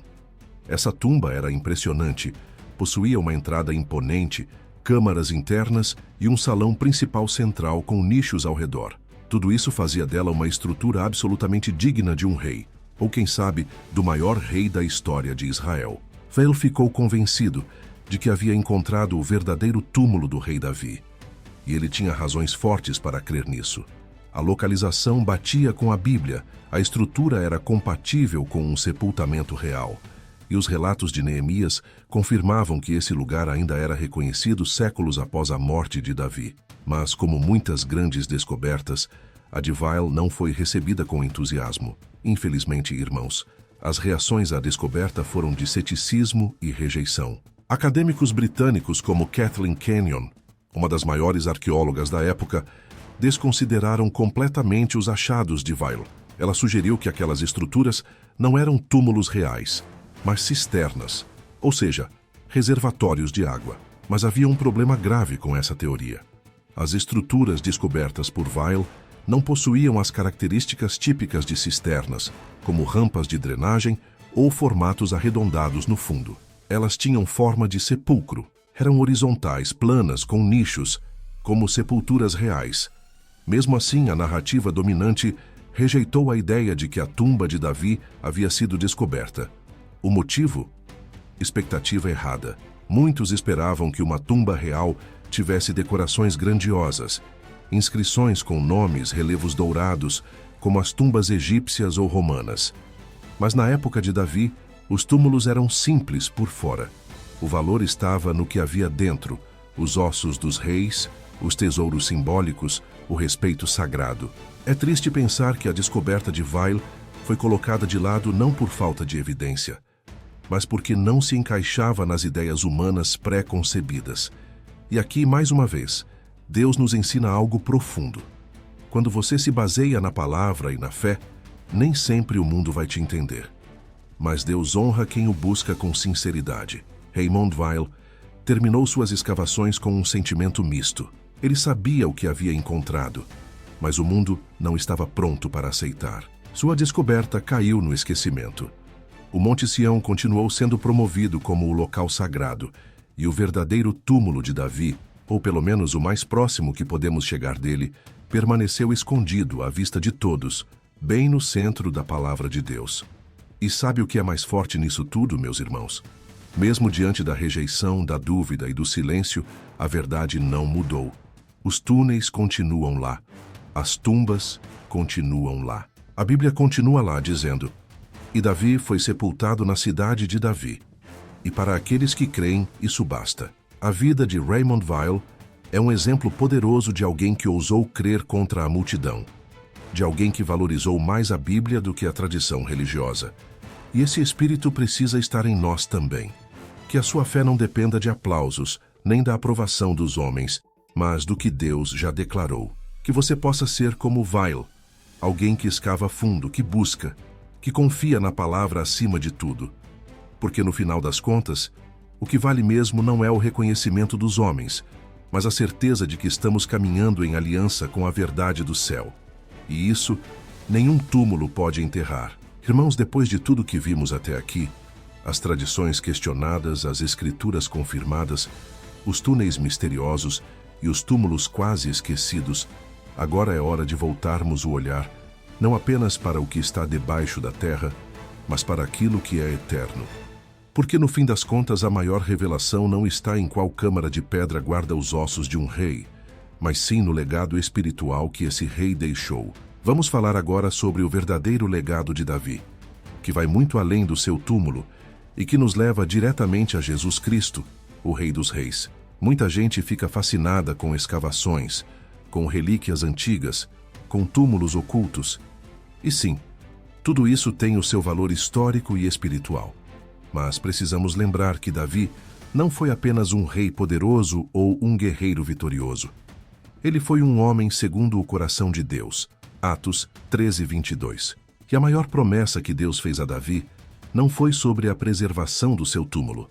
Essa tumba era impressionante, possuía uma entrada imponente, câmaras internas e um salão principal central com nichos ao redor. Tudo isso fazia dela uma estrutura absolutamente digna de um rei, ou quem sabe, do maior rei da história de Israel. Weil ficou convencido de que havia encontrado o verdadeiro túmulo do rei Davi. E ele tinha razões fortes para crer nisso. A localização batia com a Bíblia, a estrutura era compatível com um sepultamento real. E os relatos de Neemias confirmavam que esse lugar ainda era reconhecido séculos após a morte de Davi. Mas, como muitas grandes descobertas, a de Weil não foi recebida com entusiasmo. Infelizmente, irmãos, as reações à descoberta foram de ceticismo e rejeição. Acadêmicos britânicos como Kathleen Kenyon, uma das maiores arqueólogas da época, desconsideraram completamente os achados de Weil. Ela sugeriu que aquelas estruturas não eram túmulos reais, mas cisternas, ou seja, reservatórios de água. Mas havia um problema grave com essa teoria. As estruturas descobertas por Weil não possuíam as características típicas de cisternas, como rampas de drenagem ou formatos arredondados no fundo. Elas tinham forma de sepulcro, eram horizontais, planas, com nichos, como sepulturas reais. Mesmo assim, a narrativa dominante rejeitou a ideia de que a tumba de Davi havia sido descoberta. O motivo? Expectativa errada. Muitos esperavam que uma tumba real tivesse decorações grandiosas, inscrições com nomes, relevos dourados, como as tumbas egípcias ou romanas. Mas na época de Davi, os túmulos eram simples por fora. O valor estava no que havia dentro, os ossos dos reis, os tesouros simbólicos, o respeito sagrado. É triste pensar que a descoberta de Weil foi colocada de lado não por falta de evidência, mas porque não se encaixava nas ideias humanas pré-concebidas. E aqui, mais uma vez, Deus nos ensina algo profundo. Quando você se baseia na palavra e na fé, nem sempre o mundo vai te entender. Mas Deus honra quem o busca com sinceridade. Raymond Weil terminou suas escavações com um sentimento misto. Ele sabia o que havia encontrado, mas o mundo não estava pronto para aceitar. Sua descoberta caiu no esquecimento. O Monte Sião continuou sendo promovido como o local sagrado, e o verdadeiro túmulo de Davi, ou pelo menos o mais próximo que podemos chegar dele, permaneceu escondido à vista de todos, bem no centro da palavra de Deus. E sabe o que é mais forte nisso tudo, meus irmãos? Mesmo diante da rejeição, da dúvida e do silêncio, a verdade não mudou. Os túneis continuam lá. As tumbas continuam lá. A Bíblia continua lá dizendo: "E Davi foi sepultado na cidade de Davi." E para aqueles que creem, isso basta. A vida de Raymond Weil é um exemplo poderoso de alguém que ousou crer contra a multidão, de alguém que valorizou mais a Bíblia do que a tradição religiosa. E esse espírito precisa estar em nós também. Que a sua fé não dependa de aplausos, nem da aprovação dos homens, mas do que Deus já declarou. Que você possa ser como Weil, alguém que escava fundo, que busca, que confia na palavra acima de tudo. Porque no final das contas, o que vale mesmo não é o reconhecimento dos homens, mas a certeza de que estamos caminhando em aliança com a verdade do céu. E isso, nenhum túmulo pode enterrar. Irmãos, depois de tudo que vimos até aqui, as tradições questionadas, as escrituras confirmadas, os túneis misteriosos e os túmulos quase esquecidos, agora é hora de voltarmos o olhar, não apenas para o que está debaixo da terra, mas para aquilo que é eterno. Porque no fim das contas a maior revelação não está em qual câmara de pedra guarda os ossos de um rei, mas sim no legado espiritual que esse rei deixou. Vamos falar agora sobre o verdadeiro legado de Davi, que vai muito além do seu túmulo e que nos leva diretamente a Jesus Cristo, o Rei dos Reis. Muita gente fica fascinada com escavações, com relíquias antigas, com túmulos ocultos. E sim, tudo isso tem o seu valor histórico e espiritual. Mas precisamos lembrar que Davi não foi apenas um rei poderoso ou um guerreiro vitorioso. Ele foi um homem segundo o coração de Deus. Atos 13:22. E a maior promessa que Deus fez a Davi não foi sobre a preservação do seu túmulo,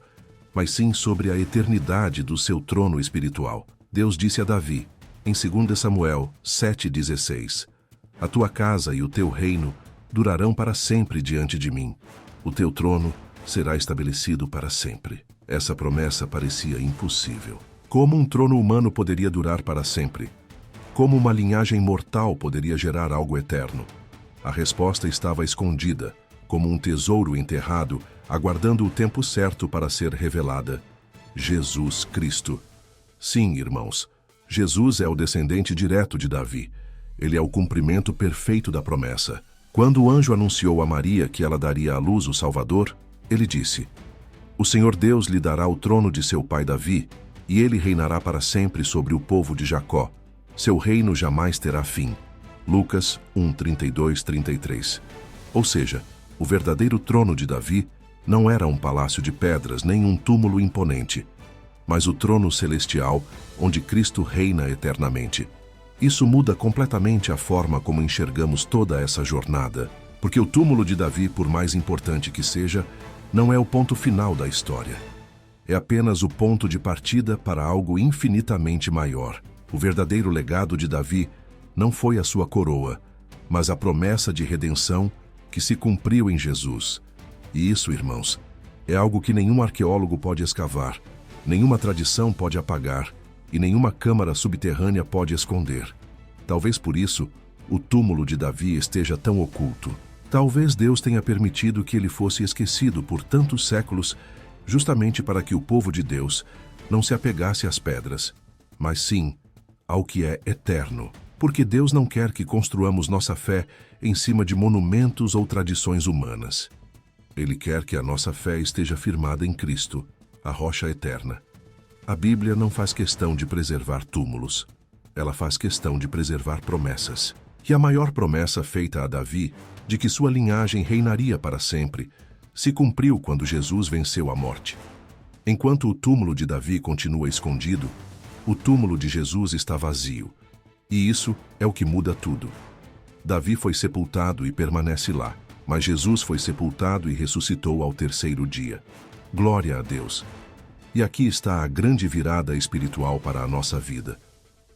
mas sim sobre a eternidade do seu trono espiritual. Deus disse a Davi, em 2 Samuel 7:16, a tua casa e o teu reino durarão para sempre diante de mim. O teu trono será estabelecido para sempre. Essa promessa parecia impossível. Como um trono humano poderia durar para sempre? Como uma linhagem mortal poderia gerar algo eterno? A resposta estava escondida, como um tesouro enterrado, aguardando o tempo certo para ser revelada. Jesus Cristo. Sim, irmãos, Jesus é o descendente direto de Davi. Ele é o cumprimento perfeito da promessa. Quando o anjo anunciou a Maria que ela daria à luz o Salvador, ele disse: o Senhor Deus lhe dará o trono de seu pai Davi, e ele reinará para sempre sobre o povo de Jacó. Seu reino jamais terá fim. Lucas 1:32-33. Ou seja, o verdadeiro trono de Davi não era um palácio de pedras nem um túmulo imponente, mas o trono celestial onde Cristo reina eternamente. Isso muda completamente a forma como enxergamos toda essa jornada, porque o túmulo de Davi, por mais importante que seja, não é o ponto final da história. É apenas o ponto de partida para algo infinitamente maior. O verdadeiro legado de Davi não foi a sua coroa, mas a promessa de redenção que se cumpriu em Jesus. E isso, irmãos, é algo que nenhum arqueólogo pode escavar, nenhuma tradição pode apagar e nenhuma câmara subterrânea pode esconder. Talvez por isso o túmulo de Davi esteja tão oculto. Talvez Deus tenha permitido que ele fosse esquecido por tantos séculos, justamente para que o povo de Deus não se apegasse às pedras, mas sim ao que é eterno. Porque Deus não quer que construamos nossa fé em cima de monumentos ou tradições humanas. Ele quer que a nossa fé esteja firmada em Cristo, a rocha eterna. A Bíblia não faz questão de preservar túmulos. Ela faz questão de preservar promessas. E a maior promessa feita a Davi, de que sua linhagem reinaria para sempre, se cumpriu quando Jesus venceu a morte. Enquanto o túmulo de Davi continua escondido, o túmulo de Jesus está vazio. E isso é o que muda tudo. Davi foi sepultado e permanece lá, mas Jesus foi sepultado e ressuscitou ao terceiro dia. Glória a Deus! E aqui está a grande virada espiritual para a nossa vida.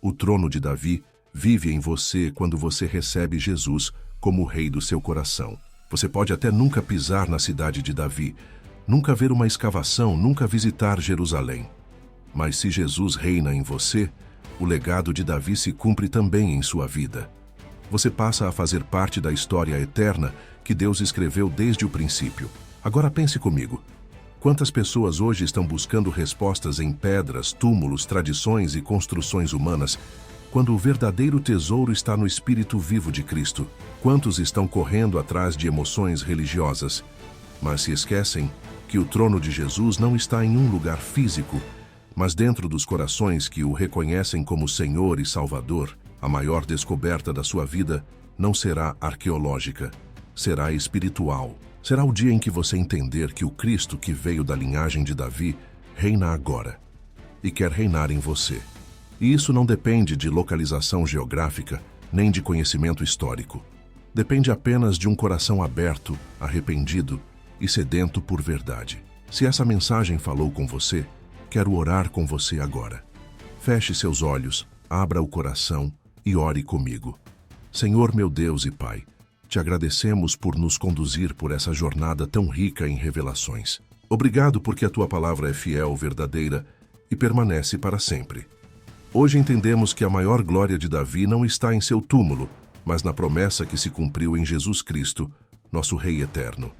O trono de Davi vive em você quando você recebe Jesus como o rei do seu coração. Você pode até nunca pisar na cidade de Davi, nunca ver uma escavação, nunca visitar Jerusalém. Mas se Jesus reina em você, o legado de Davi se cumpre também em sua vida. Você passa a fazer parte da história eterna que Deus escreveu desde o princípio. Agora pense comigo. Quantas pessoas hoje estão buscando respostas em pedras, túmulos, tradições e construções humanas, quando o verdadeiro tesouro está no Espírito vivo de Cristo? Quantos estão correndo atrás de emoções religiosas, mas se esquecem que o trono de Jesus não está em um lugar físico, mas dentro dos corações que o reconhecem como Senhor e Salvador? A maior descoberta da sua vida não será arqueológica, será espiritual. Será o dia em que você entender que o Cristo que veio da linhagem de Davi reina agora e quer reinar em você. E isso não depende de localização geográfica, nem de conhecimento histórico. Depende apenas de um coração aberto, arrependido e sedento por verdade. Se essa mensagem falou com você, quero orar com você agora. Feche seus olhos, abra o coração e ore comigo. Senhor meu Deus e Pai, te agradecemos por nos conduzir por essa jornada tão rica em revelações. Obrigado porque a tua palavra é fiel, verdadeira e permanece para sempre. Hoje entendemos que a maior glória de Davi não está em seu túmulo, mas na promessa que se cumpriu em Jesus Cristo, nosso Rei eterno.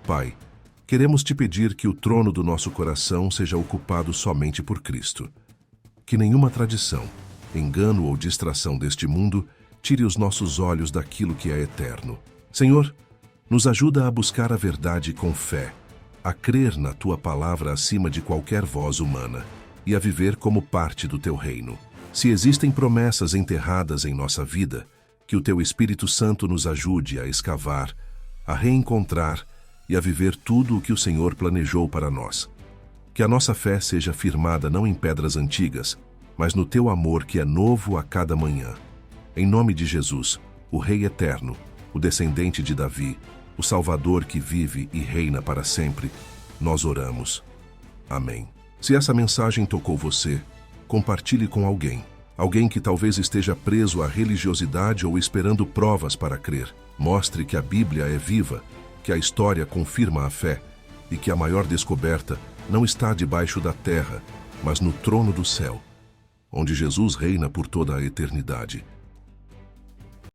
Pai, queremos te pedir que o trono do nosso coração seja ocupado somente por Cristo. Que nenhuma tradição, engano ou distração deste mundo tire os nossos olhos daquilo que é eterno. Senhor, nos ajuda a buscar a verdade com fé, a crer na tua palavra acima de qualquer voz humana e a viver como parte do teu reino. Se existem promessas enterradas em nossa vida, que o teu Espírito Santo nos ajude a escavar, a reencontrar e a viver tudo o que o Senhor planejou para nós. Que a nossa fé seja firmada não em pedras antigas, mas no teu amor que é novo a cada manhã. Em nome de Jesus, o Rei eterno, o descendente de Davi, o Salvador que vive e reina para sempre, nós oramos. Amém. Se essa mensagem tocou você, compartilhe com alguém. Alguém que talvez esteja preso à religiosidade ou esperando provas para crer. Mostre que a Bíblia é viva, que a história confirma a fé e que a maior descoberta não está debaixo da terra, mas no trono do céu, onde Jesus reina por toda a eternidade.